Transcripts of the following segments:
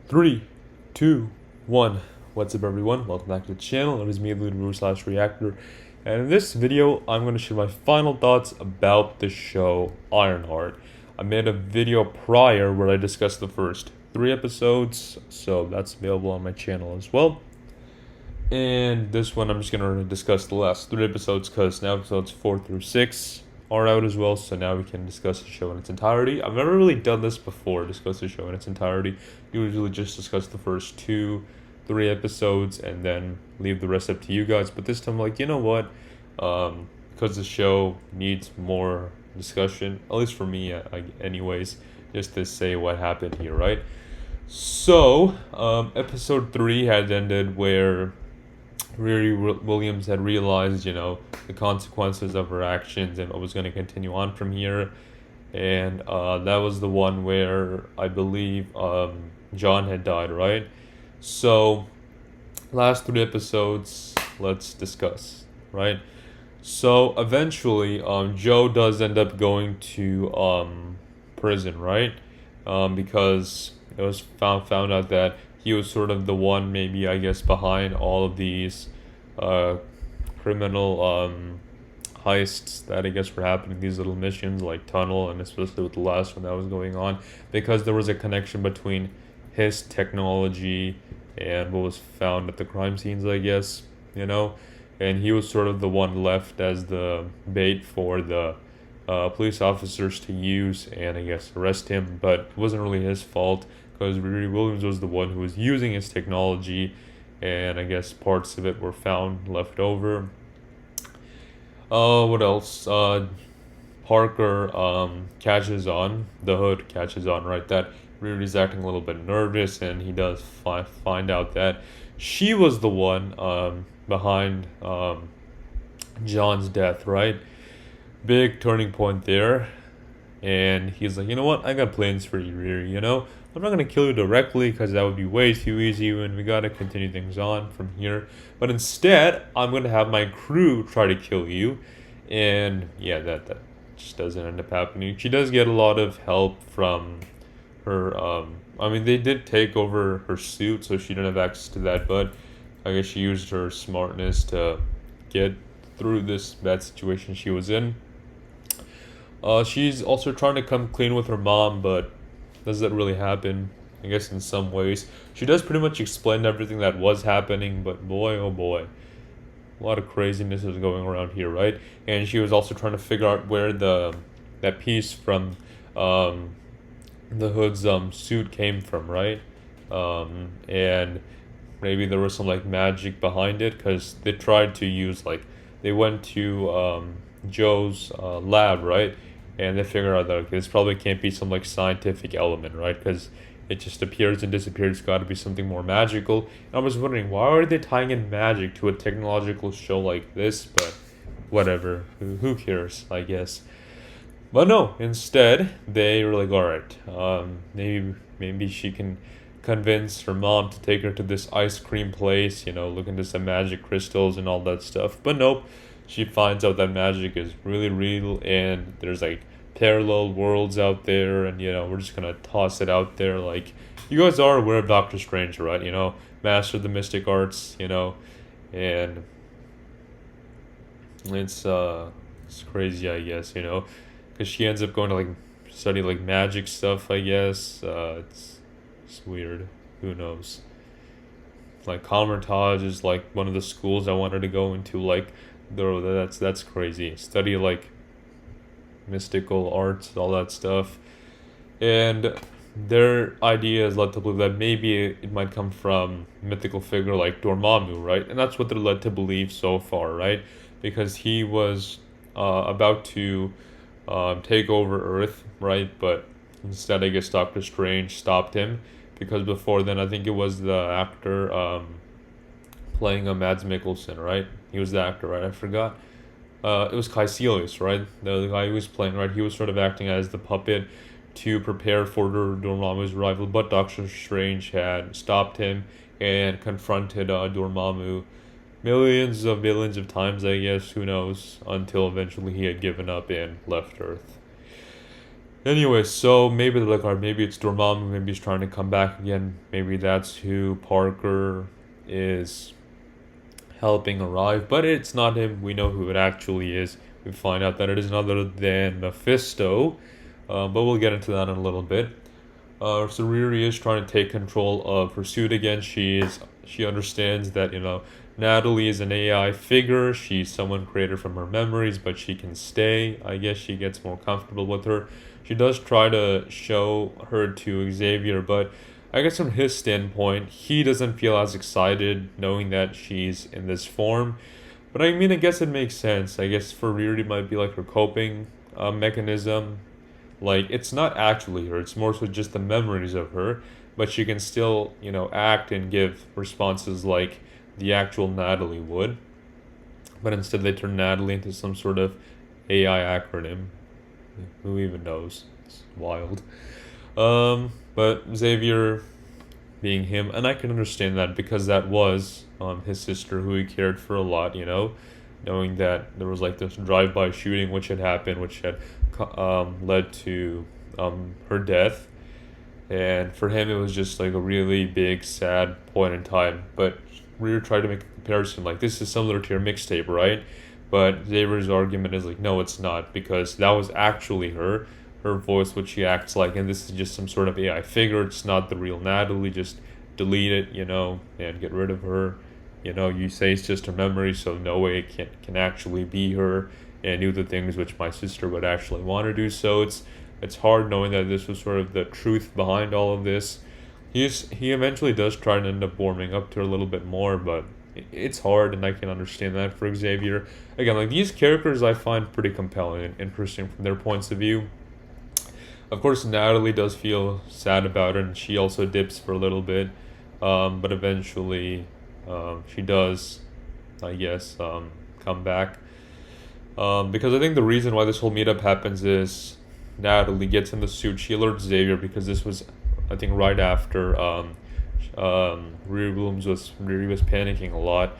Three, two, one. What's up, everyone? Welcome back to the channel. It is me, Ludo/Reactor, and in this video, I'm going to share my final thoughts about the show Ironheart. I made a video prior where I discussed the first 3 episodes, so that's available on my channel as well. And this one, I'm just going to discuss the last 3 episodes because now episodes 4 through 6 are out as well, so now we can discuss the show in its entirety. I've never really done this before, discuss the show in its entirety. Usually just discuss the first 2, 3 episodes and then leave the rest up to you guys. But this time, I'm like, you know what? Because the show needs more discussion, at least for me, anyways, just to say what happened here, right? So, episode 3 had ended where Riri Williams had realized, the consequences of her actions and what was going to continue on from here. And that was the one where I believe John had died, right? So, last 3 episodes, let's discuss, right? So, eventually, Joe does end up going to prison, right? Because it was found out that he was sort of the one, maybe, I guess, behind all of these criminal heists that I guess were happening, these little missions like Tunnel, and especially with the last one that was going on, because there was a connection between his technology and what was found at the crime scenes, I guess, and he was sort of the one left as the bait for the police officers to use and I guess arrest him, but it wasn't really his fault because Riri Williams was the one who was using his technology, and I guess parts of it were found left over. What else? Parker catches on, the Hood catches on, right, that Riri's acting a little bit nervous, and he does find out that she was the one behind John's death, right? Big turning point there. And he's like, you know what? I got plans for you, Riri, I'm not going to kill you directly because that would be way too easy and we got to continue things on from here. But instead, I'm going to have my crew try to kill you. And yeah, that just doesn't end up happening. She does get a lot of help from her. They did take over her suit, so she didn't have access to that. But I guess she used her smartness to get through this bad situation she was in. She's also trying to come clean with her mom, but does that really happen? I guess in some ways. She does pretty much explain everything that was happening, but boy, oh boy. A lot of craziness is going around here, right? And she was also trying to figure out where that piece from the Hood's suit came from, right? And maybe there was some magic behind it, because they tried to use they went to Joe's lab, right? And they figure out that this probably can't be some scientific element, right? Because it just appears and disappears. It's got to be something more magical. And I was wondering, why are they tying in magic to a technological show like this? But whatever, who cares, I guess. But no, instead they were like, all right, maybe she can convince her mom to take her to this ice cream place, look into some magic crystals and all that stuff. But nope. She finds out that magic is really real and there's parallel worlds out there, and we're just gonna toss it out there. You guys are aware of Doctor Strange, right? Master of the mystic arts, and it's crazy, I guess, because she ends up going to study magic stuff, I guess. It's weird. Who knows? Comertage is one of the schools I wanted to go into. That's crazy. Study mystical arts, all that stuff, and their idea is led to believe that maybe it might come from mythical figure like Dormammu, right? And that's what they're led to believe so far, right? Because he was about to take over Earth, right? But instead, I guess Doctor Strange stopped him, because before then, I think it was the actor playing a Mads Mikkelsen, right? He was the actor, right? I forgot. It was Caecilius, right? The guy who was playing, right? He was sort of acting as the puppet to prepare for Dormammu's arrival, but Doctor Strange had stopped him and confronted Dormammu millions of times, I guess, who knows, until eventually he had given up and left Earth. Anyway, so maybe they're like, or maybe it's Dormammu, maybe he's trying to come back again. Maybe that's who Parker is helping arrive, but it's not him. We know who it actually is. We find out that it is none other than Mephisto, but we'll get into that in a little bit. So Riri is trying to take control of her suit again. She understands that Natalie is an AI figure. She's someone created from her memories, but she can stay. I guess she gets more comfortable with her. She does try to show her to Xavier, but I guess from his standpoint, he doesn't feel as excited knowing that she's in this form. But I mean, I guess it makes sense. I guess for Riri, it might be like her coping mechanism. Like, it's not actually her, it's more so just the memories of her, but she can still, act and give responses like the actual Natalie would. But instead, they turn Natalie into some sort of AI acronym. Who even knows? It's wild. But Xavier being him, and I can understand that because that was his sister who he cared for a lot, knowing that there was like this drive-by shooting which had happened, which had led to her death. And for him, it was just like a really big, sad point in time. But we were trying to make a comparison, like this is similar to your mixtape, right? But Xavier's argument is like, no, it's not, because that was actually her voice, what she acts like, and this is just some sort of AI figure. It's not the real Natalie. Just delete it, and get rid of her. You say it's just her memory, so no way it can actually be her and do the things which my sister would actually want to do. So it's hard knowing that this was sort of the truth behind all of this. He eventually does try to end up warming up to her a little bit more, but it's hard, and I can understand that for Xavier. Again, like these characters I find pretty compelling and interesting from their points of view. Of course, Natalie does feel sad about it, and she also dips for a little bit, but eventually she does, I guess, come back. Because I think the reason why this whole meetup happens is Natalie gets in the suit. She alerts Xavier because this was, I think, right after Riri was panicking a lot.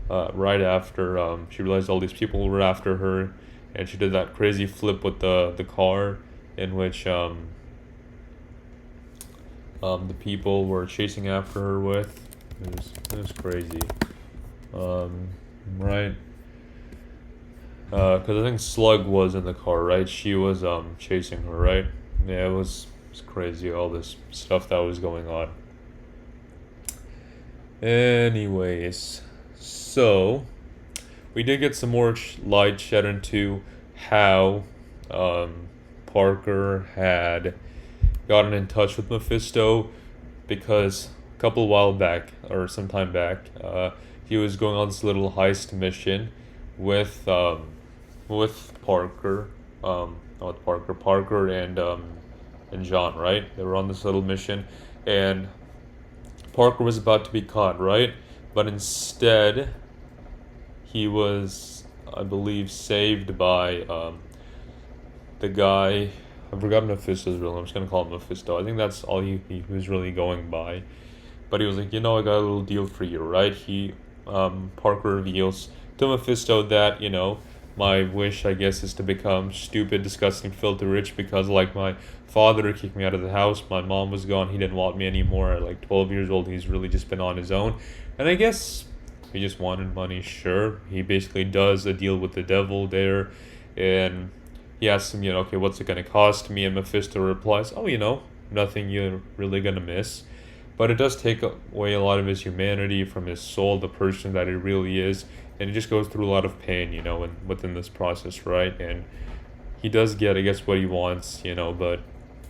Right after she realized all these people were after her, and she did that crazy flip with the car, in which the people were chasing after her with. It was crazy. Right. Because I think Slug was in the car, right? She was chasing her, right? Yeah, it was crazy, all this stuff that was going on. Anyways, so we did get some more light shed into how Parker had gotten in touch with Mephisto, because a couple while back, or some time back, he was going on this little heist mission with Parker, not with Parker and John, right? They were on this little mission, and Parker was about to be caught, right? But instead, he was, I believe, saved by the guy. I've forgotten Mephisto's real name. I'm just gonna call him Mephisto. I think that's all he was really going by. But he was like, I got a little deal for you, right? Parker reveals to Mephisto that, my wish, I guess, is to become stupid, disgusting, filthy rich, because, like, my father kicked me out of the house. My mom was gone. He didn't want me anymore. At like 12 years old, he's really just been on his own. And I guess he just wanted money, sure. He basically does a deal with the devil there. And he asks him, okay, what's it going to cost me? And Mephisto replies, oh, nothing you're really going to miss. But it does take away a lot of his humanity from his soul, the person that he really is. And he just goes through a lot of pain, within this process, right? And he does get, I guess, what he wants, but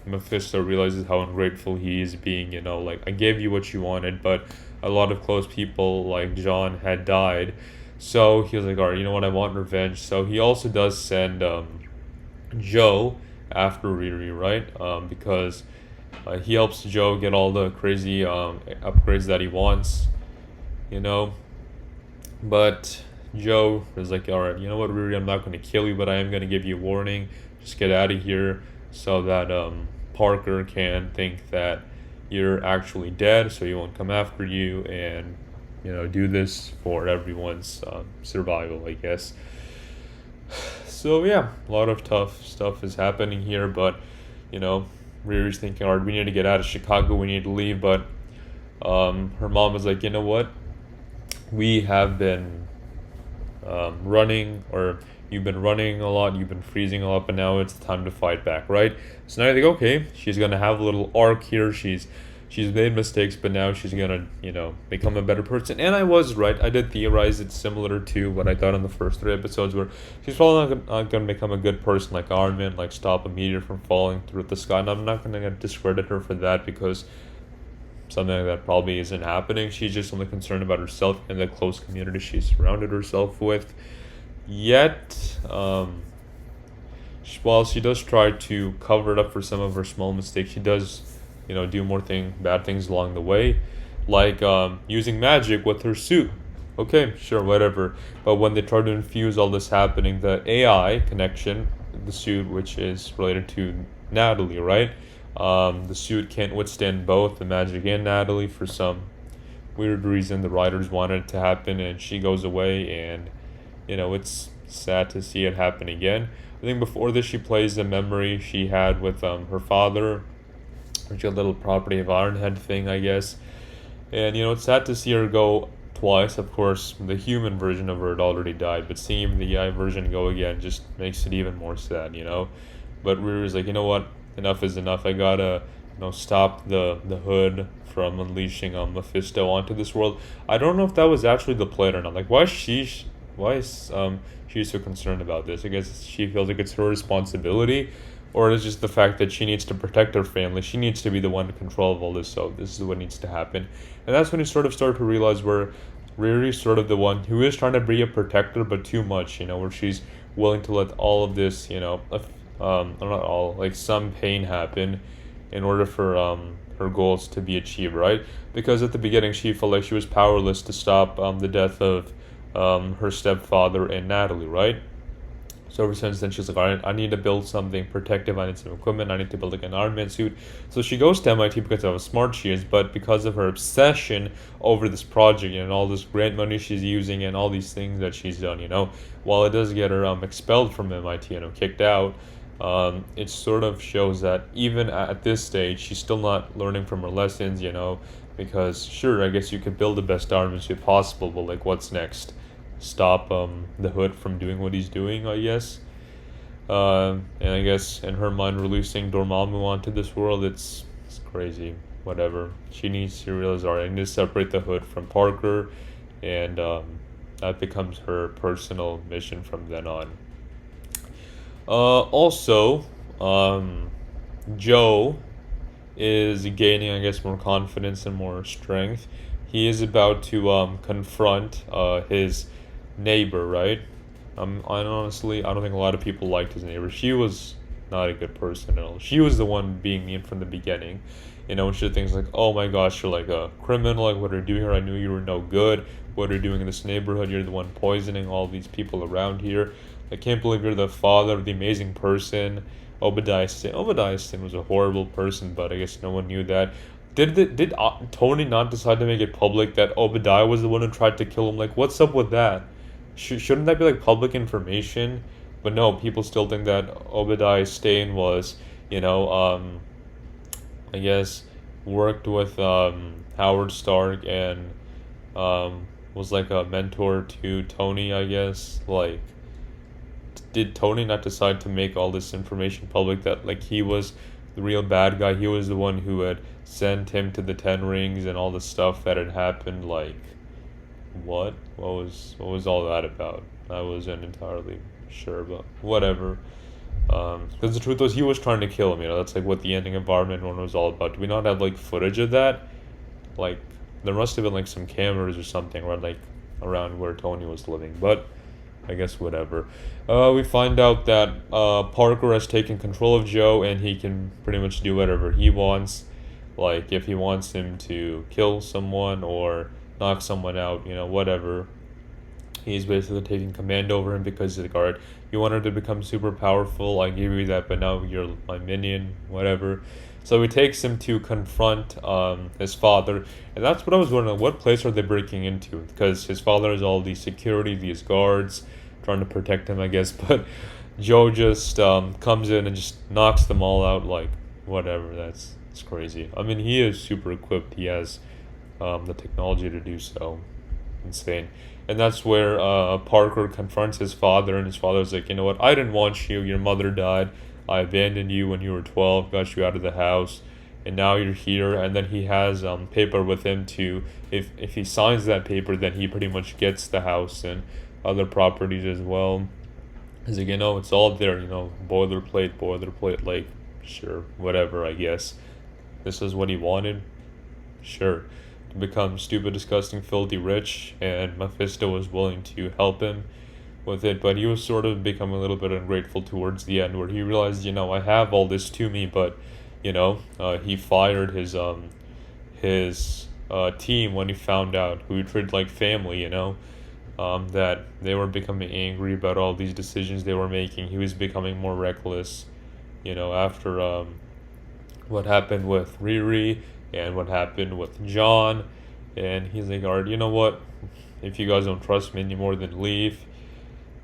Mephisto realizes how ungrateful he is being, like, I gave you what you wanted, but a lot of close people, like John, had died. So he was like, all right, you know what, I want revenge. So he also does send Joe after Riri, right? Because he helps Joe get all the crazy upgrades that he wants, But Joe is like, all right, you know what, Riri, I'm not going to kill you, but I am going to give you a warning. Just get out of here, so that Parker can think that you're actually dead, so he won't come after you, and do this for everyone's survival, I guess. So yeah, a lot of tough stuff is happening here, but you know, Riri's thinking, all right, we need to get out of Chicago, we need to leave, but her mom was like, you know what, we have been running, or you've been running a lot, you've been freezing a lot, but now it's time to fight back, right? So now I think, okay, she's gonna have a little arc here. She's made mistakes, but now she's gonna, become a better person. And I was right. I did theorize it's similar to what I thought in the first 3 episodes, where she's probably not gonna become a good person like Iron Man, like stop a meteor from falling through the sky. And I'm not gonna discredit her for that, because something like that probably isn't happening. She's just only concerned about herself and the close community she's surrounded herself with. Yet, while she does try to cover it up for some of her small mistakes, she does, do more bad things along the way, like using magic with her suit. Okay, sure, whatever. But when they try to infuse all this happening, the AI connection, the suit, which is related to Natalie, right? The suit can't withstand both the magic and Natalie for some weird reason. The writers wanted it to happen, and she goes away, and it's sad to see it happen again. I think before this, she plays the memory she had with her father, which is a little property of Ironhead thing, I guess. And it's sad to see her go twice. Of course, the human version of her had already died, but seeing the AI version go again just makes it even more sad, But Riri's like, you know what? Enough is enough. I gotta, stop the hood from unleashing Mephisto onto this world. I don't know if that was actually the plan or not. Like, why is she so concerned about this? I guess she feels like it's her responsibility, or it's just the fact that she needs to protect her family. She needs to be the one in control of all this, so this is what needs to happen. And that's when you sort of start to realize where Riri's sort of the one who is trying to be a protector, but too much, where she's willing to let all of this, not all, like some pain happen in order for her goals to be achieved, right? Because at the beginning she felt like she was powerless to stop the death of her stepfather and Natalie, right? So ever since then, she's like, all right, I need to build something protective. I need some equipment. I need to build like an Iron Man suit. So she goes to MIT because of how smart she is, but because of her obsession over this project and all this grant money she's using and all these things that she's done, while it does get her expelled from MIT and kicked out, it sort of shows that even at this stage, she's still not learning from her lessons, because sure, I guess you could build the best Iron Man suit possible, but like, what's next? Stop the Hood from doing what he's doing, I guess. And I guess in her mind, releasing Dormammu onto this world, it's crazy. Whatever. She needs to realize, all right, I need to separate the Hood from Parker, and that becomes her personal mission from then on. Also, Joe is gaining, I guess, more confidence and more strength. He is about to confront his neighbor, right? I don't think a lot of people liked his neighbor. She was not a good person at all. She was the one being mean from the beginning. She did things like, oh my gosh, you're like a criminal, like what are you doing here? I knew you were no good. What are you doing in this neighborhood? You're the one poisoning all these people around here. I can't believe you're the father of the amazing person, Obadiah Stane. Obadiah Stane was a horrible person, but I guess no one knew that. Did Tony not decide to make it public that Obadiah was the one who tried to kill him? Like, what's up with that? Shouldn't that be like public information? But no, people still think that Obadiah Stane was, I guess, worked with Howard Stark and was like a mentor to Tony, I guess. Like, did Tony not decide to make all this information public that like he was the real bad guy? He was the one who had sent him to the Ten Rings and all the stuff that had happened. Like, what was all that about? I wasn't entirely sure, but whatever. Because the truth was, he was trying to kill him. That's like what the ending of Iron Man 1 was all about. Do we not have like footage of that? Like, there must have been like some cameras or something, right, like around where Tony was living. But I guess whatever. We find out that Parker has taken control of Joe, and he can pretty much do whatever he wants. Like, if he wants him to kill someone or knock someone out, whatever. He's basically taking command over him because he's like, alright, you wanted to become super powerful, I give you that, but now you're my minion, whatever. So he takes him to confront his father, and that's what I was wondering, what place are they breaking into? Because his father has all these security, these guards, trying to protect him, I guess, but Joe just comes in and just knocks them all out, like, whatever. It's crazy. I mean, he is super equipped. He has the technology to do so. Insane. And that's where Parker confronts his father, and his father's like, you know what? I didn't want you. Your mother died. I abandoned you when you were 12, got you out of the house, and now you're here. And then he has paper with him to, if he signs that paper, then he pretty much gets the house and other properties as well. He's like, it's all there, boilerplate, like, sure, whatever, I guess. This is what he wanted, sure. To become stupid, disgusting, filthy rich, and Mephisto was willing to help him with it, but he was sort of becoming a little bit ungrateful towards the end, where he realized, I have all this to me, but, he fired his team when he found out, who he treated like family, that they were becoming angry about all these decisions they were making. He was becoming more reckless, after what happened with Riri and what happened with John. And he's like, all right, you know what? If you guys don't trust me anymore, then leave.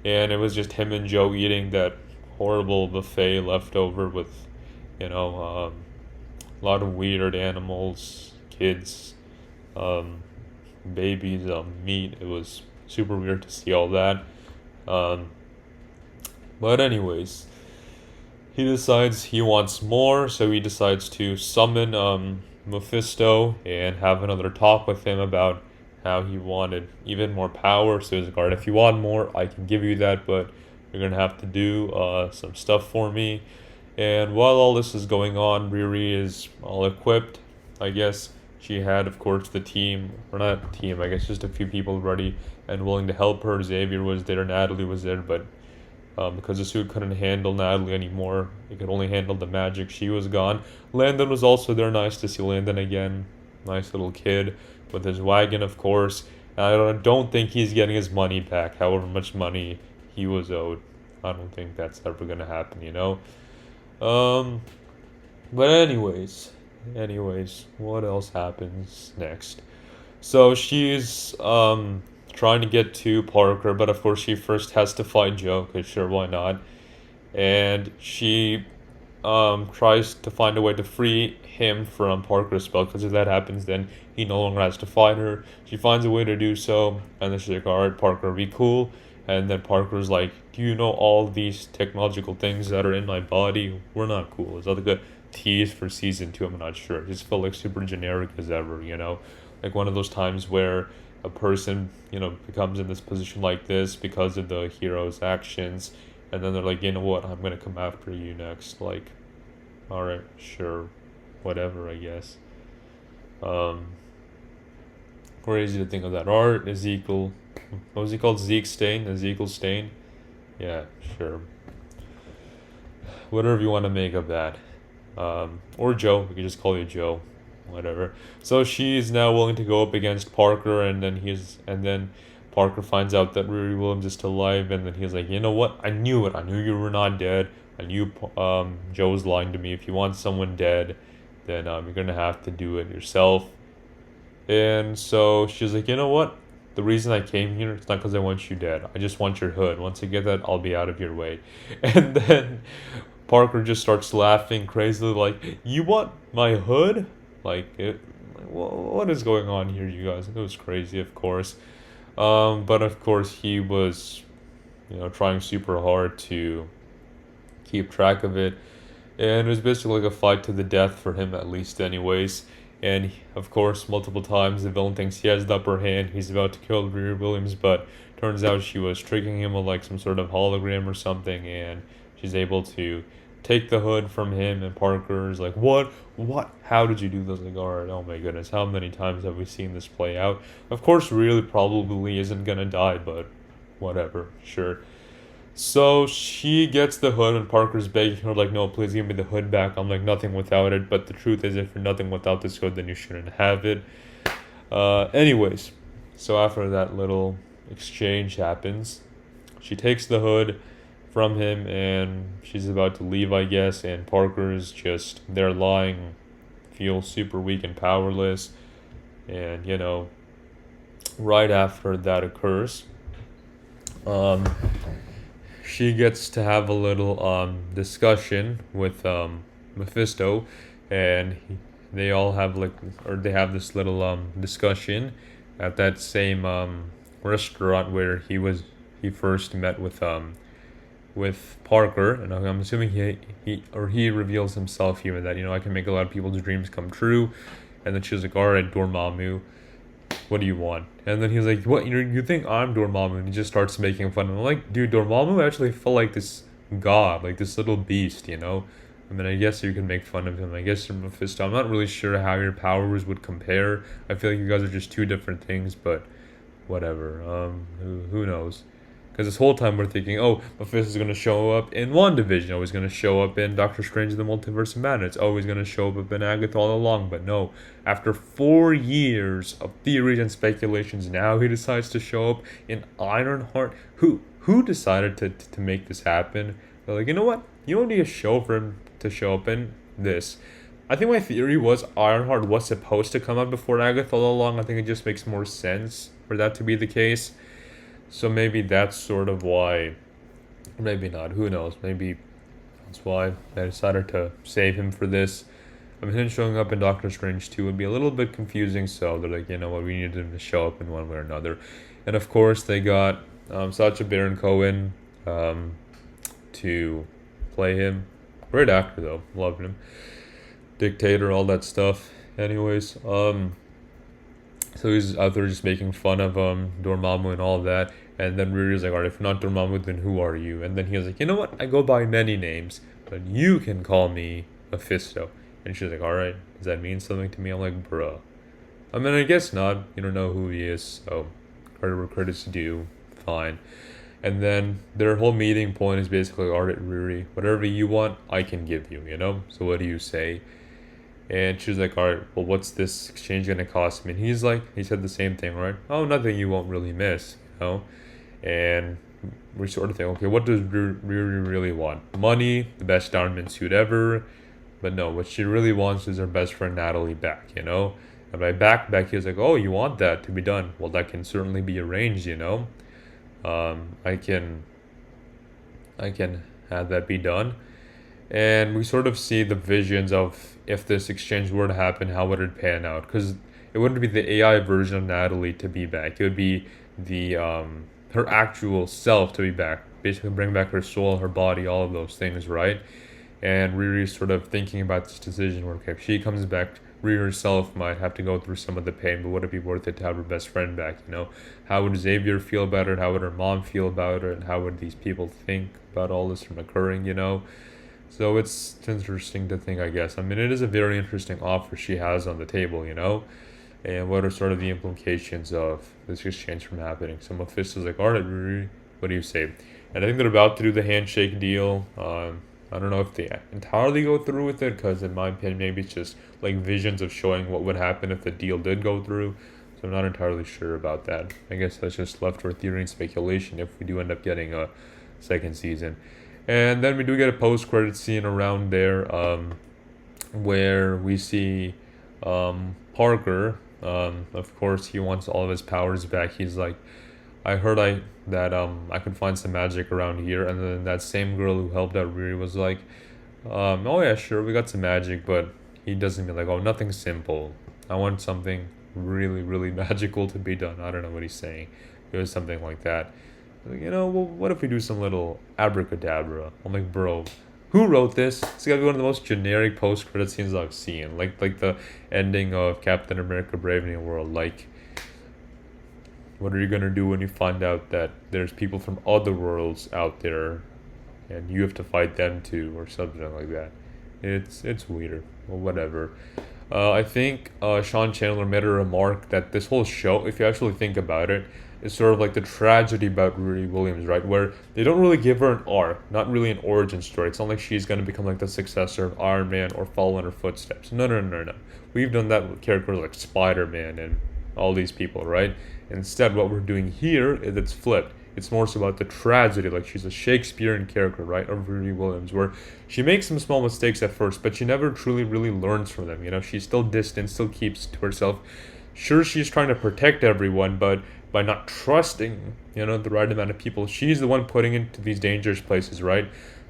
And it was just him and Joe eating that horrible buffet left over with, a lot of weird animals, kids, um, babies, meat. It was super weird to see all that. Um, but anyways, he decides he wants more, so he decides to summon Mephisto and have another talk with him about how he wanted even more power. So he's like, alright, if you want more, I can give you that, but you're gonna have to do some stuff for me. And while all this is going on, Riri is all equipped, I guess. She had, of course, the team, or not team, I guess just a few people ready and willing to help her. Xavier was there, Natalie was there, but because the suit couldn't handle Natalie anymore, it could only handle the magic, she was gone. Landon was also there, nice to see Landon again. Nice little kid with his wagon, of course. And I don't think he's getting his money back, however much money he was owed. I don't think that's ever going to happen, Um, but anyways, what else happens next? So she's trying to get to Parker, but of course she first has to find Joe, because sure, why not? And she tries to find a way to free him from Parker's spell, because if that happens, then he no longer has to fight her. She finds a way to do so, and then she's like, alright, Parker, be cool. And then Parker's like, do you know all these technological things that are in my body? We're not cool. Is that like a tease for season 2? I'm not sure. It just felt like super generic as ever, Like one of those times where a person, becomes in this position like this because of the hero's actions, and then they're like, you know what, I'm gonna come after you next. Like, alright, sure, whatever, I guess. Um, Crazy to think of that. Art, Ezekiel, what was he called? Ezekiel Stain? Yeah, sure. Whatever you want to make of that. Or Joe, we could just call you Joe. Whatever. So she's now willing to go up against Parker, and then Parker finds out that Riri Williams is still alive, and then he's like, you know what? I knew it. I knew you were not dead. I knew Joe was lying to me. If you want someone dead, then you're gonna have to do it yourself. And so she's like, you know what? The reason I came here, it's not because I want you dead. I just want your hood. Once I get that, I'll be out of your way. And then Parker just starts laughing crazily, like, you want my hood? What is going on here, you guys? It was crazy, of course. But of course, he was, trying super hard to keep track of it. And it was basically like a fight to the death for him, at least, anyways. And of course, multiple times the villain thinks he has the upper hand. He's about to kill Riri Williams, but turns out she was tricking him with like some sort of hologram or something, and she's able to take the hood from him. And Parker's like, "What? What? How did you do this?" Like, alright, oh my goodness, how many times have we seen this play out? Of course, really probably isn't gonna die, but whatever, sure. So she gets the hood, and Parker's begging her, like, no, please give me the hood back. I'm like, nothing without it. But the truth is, if you're nothing without this hood, then you shouldn't have it. Anyways, so after that little exchange happens, she takes the hood from him, and she's about to leave, I guess. And Parker's just there lying, feels super weak and powerless. And, right after that occurs, she gets to have a little discussion with Mephisto, and they all have like, or they have this little discussion at that same restaurant where he first met with Parker, and I'm assuming he reveals himself here that I can make a lot of people's dreams come true, and then she's like, all right, Dormammu, what do you want? And then he's like, what, you think I'm Dormammu? And he just starts making fun of him. I'm like, dude, Dormammu actually felt like this god, like this little beast. I mean, I guess you can make fun of him. I guess you're Mephisto. I'm not really sure how your powers would compare. I feel like you guys are just two different things, but whatever. Who knows? Because this whole time we're thinking, oh, Mephisto's going to show up in WandaVision. Oh, he's going to show up in Doctor Strange the Multiverse of Madness. Oh, he's going to show up in Agatha all along. But no, after 4 years of theories and speculations, now he decides to show up in Ironheart. Who decided to make this happen? They're like, you know what? You don't need a show for him to show up in this. I think my theory was Ironheart was supposed to come out before Agatha all along. I think it just makes more sense for that to be the case. So maybe that's sort of why, maybe not, who knows, maybe that's why they decided to save him for this. I mean, him showing up in Doctor Strange 2 would be a little bit confusing, so they're like, you know what, we needed him to show up in one way or another. And of course, they got Sacha Baron Cohen to play him. Great actor, though, loved him. Dictator, all that stuff. Anyways, so he's out there just making fun of Dormammu and all that. And then Riri's like, alright, if not Dormammu, then who are you? And then he was like, you know what? I go by many names, but you can call me Mephisto. And she's like, alright, does that mean something to me? I'm like, bruh. I mean, I guess not. You don't know who he is, so credit where credit's due. Fine. And then their whole meeting point is basically, alright, Riri, whatever you want, I can give you. So what do you say? And she's like, alright, well, what's this exchange gonna cost me? And he said the same thing, right? Oh, nothing you won't really miss. And we sort of think, okay, what does Riri really want? Money, the best diamond suit ever. But no, what she really wants is her best friend Natalie back. And by back, he was like, oh, you want that to be done? Well, that can certainly be arranged. I can have that be done. And we sort of see the visions of if this exchange were to happen, how would it pan out? Because it wouldn't be the AI version of Natalie to be back. It would be the her actual self to be back. Basically, bring back her soul, her body, all of those things, right? And Riri's sort of thinking about this decision where, okay, if she comes back, Riri herself might have to go through some of the pain, but would it be worth it to have her best friend back? How would Xavier feel about it? How would her mom feel about it? And how would these people think about all this from occurring? So it's interesting to think, I guess. I mean, it is a very interesting offer she has on the table. And what are sort of the implications of this exchange from happening? So Mephisto's like, all right, Riri, what do you say? And I think they're about to do the handshake deal. I don't know if they entirely go through with it, because in my opinion, maybe it's just like visions of showing what would happen if the deal did go through. So I'm not entirely sure about that. I guess that's just left for theory and speculation if we do end up getting a second season. And then we do get a post-credit scene around there where we see Parker. Of course, he wants all of his powers back. He's like, I heard that I could find some magic around here. And then that same girl who helped out Riri was like, oh yeah, sure, we got some magic, but he doesn't mean like, oh, nothing simple. I want something really, really magical to be done. I don't know what he's saying. It was something like that. Like, well, what if we do some little abracadabra? I'm like, bro, who wrote this? It's gotta be one of the most generic post-credit scenes I've seen. Like the ending of Captain America: Brave New World. Like, what are you gonna do when you find out that there's people from other worlds out there, and you have to fight them too, or something like that? It's weird. Well, whatever. I think Sean Chandler made a remark that this whole show, if you actually think about it, is sort of like the tragedy about Riri Williams, right? Where they don't really give her an arc, not really an origin story. It's not like she's going to become like the successor of Iron Man or follow in her footsteps. No. We've done that with characters like Spider-Man and all these people, right? Instead, what we're doing here is it's flipped. It's more so about the tragedy, like she's a Shakespearean character, right, of Riri Williams, where she makes some small mistakes at first, but she never truly, really learns from them. She's still distant, still keeps to herself. Sure, she's trying to protect everyone, but by not trusting, the right amount of people, she's the one putting into these dangerous places, right?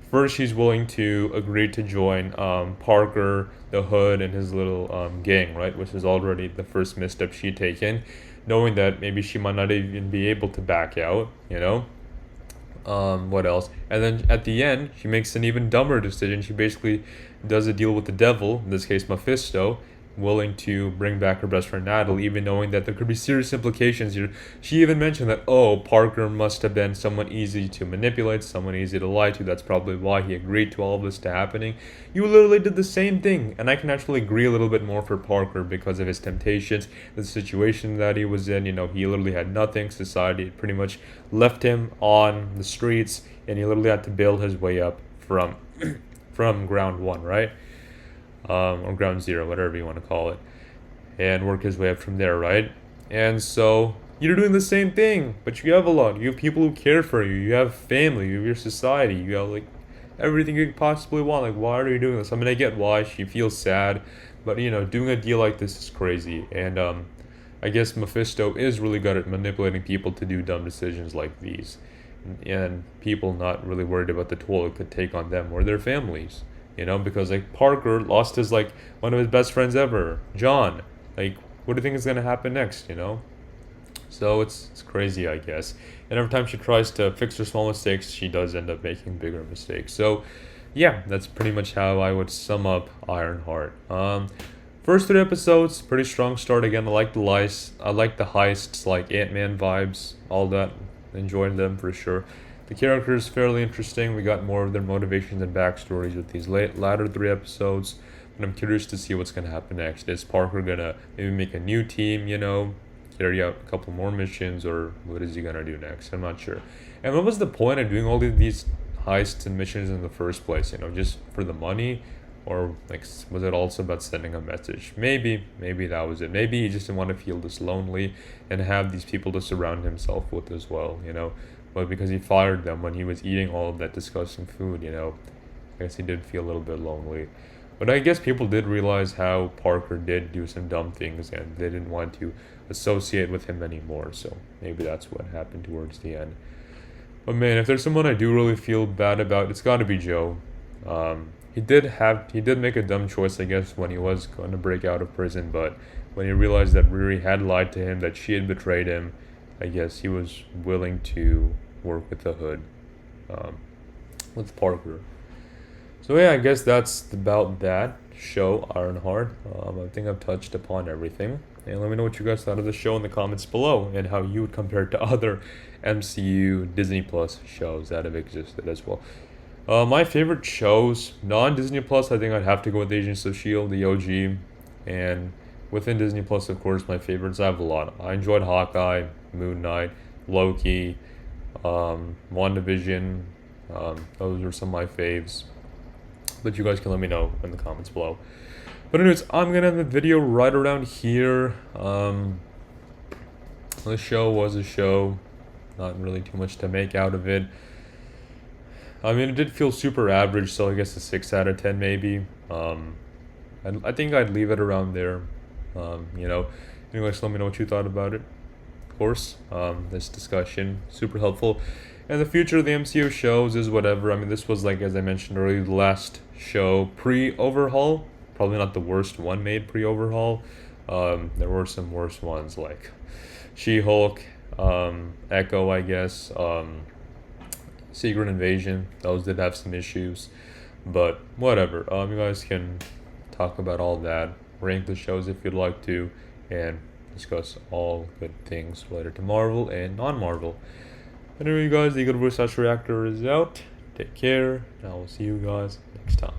First, she's willing to agree to join Parker, the Hood, and his little gang, right? Which is already the first misstep she'd taken, knowing that maybe she might not even be able to back out, you know? What else? And then at the end, she makes an even dumber decision. She basically does a deal with the devil, in this case Mephisto, willing to bring back her best friend Natalie, even knowing that there could be serious implications here. She even mentioned that, oh, Parker must have been someone easy to manipulate, someone easy to lie to. That's probably why he agreed to all of this to happening. You literally did the same thing, and I can actually agree a little bit more for Parker because of his temptations, the situation that he was in. You know, he literally had nothing. Society pretty much left him on the streets, and he literally had to build his way up from from ground one, right? Or ground zero, whatever you want to call it, and work his way up from there, right? And so you're doing the same thing, but you have a lot. You have people who care for you. You have family. You have your society. You have like everything you could possibly want. Like, why are you doing this? I mean, I get why she feels sad, but you know, doing a deal like this is crazy. And I guess Mephisto is really good at manipulating people to do dumb decisions like these, and people not really worried about the toll it could take on them or their families. You know, because like Parker lost his like one of his best friends ever, John. Like, what do you think is gonna happen next? You know, so it's crazy, I guess. And every time she tries to fix her small mistakes, she does end up making bigger mistakes. So, yeah, that's pretty much how I would sum up Ironheart. First three episodes, pretty strong start. Again, I like the lies. I like the heists, like Ant-Man vibes, all that. Enjoyed them for sure. The characters fairly interesting. We got more of their motivations and backstories with these latter three episodes. And I'm curious to see what's gonna happen next. Is Parker gonna maybe make a new team? You know, carry out a couple more missions, or what is he gonna do next? I'm not sure. And what was the point of doing all of these heists and missions in the first place? You know, just for the money, or like was it also about sending a message? Maybe that was it. Maybe he just didn't want to feel this lonely and have these people to surround himself with as well. You know, but because he fired them when he was eating all of that disgusting food, you know, I guess he did feel a little bit lonely. But I guess people did realize how Parker did do some dumb things and they didn't want to associate with him anymore, so maybe that's what happened towards the end. But man, if there's someone I do really feel bad about, it's gotta be Joe. He did make a dumb choice, I guess, when he was going to break out of prison, but when he realized that Riri had lied to him, that she had betrayed him, I guess he was willing to work with the Hood, with Parker. So yeah, I guess that's about that show, Ironheart. I think I've touched upon everything. And let me know what you guys thought of the show in the comments below, and how you would compare it to other MCU Disney Plus shows that have existed as well. My favorite shows, non-Disney Plus, I think I'd have to go with Agents of S.H.I.E.L.D., the OG. And within Disney Plus, of course, my favorites, I have a lot. I enjoyed Hawkeye, Moon Knight, Loki, WandaVision. Those are some of my faves. But you guys can let me know in the comments below. But anyways, I'm going to end the video right around here. The show was a show. Not really too much to make out of it. I mean, it did feel super average, so I guess a 6 out of 10 maybe. I think I'd leave it around there. You know, anyways, let me know what you thought about it. Of course, this discussion, super helpful. And the future of the MCU shows is whatever. I mean, this was, like, as I mentioned earlier, the last show pre-overhaul. Probably not the worst one made pre-overhaul. There were some worse ones, like She-Hulk, Echo, I guess, Secret Invasion. Those did have some issues, but whatever. You guys can talk about all that, rank the shows if you'd like to, and discuss all good things related to Marvel and non-Marvel. Anyway, you guys, the Good Voice Reactor is out. Take care, and I will see you guys next time.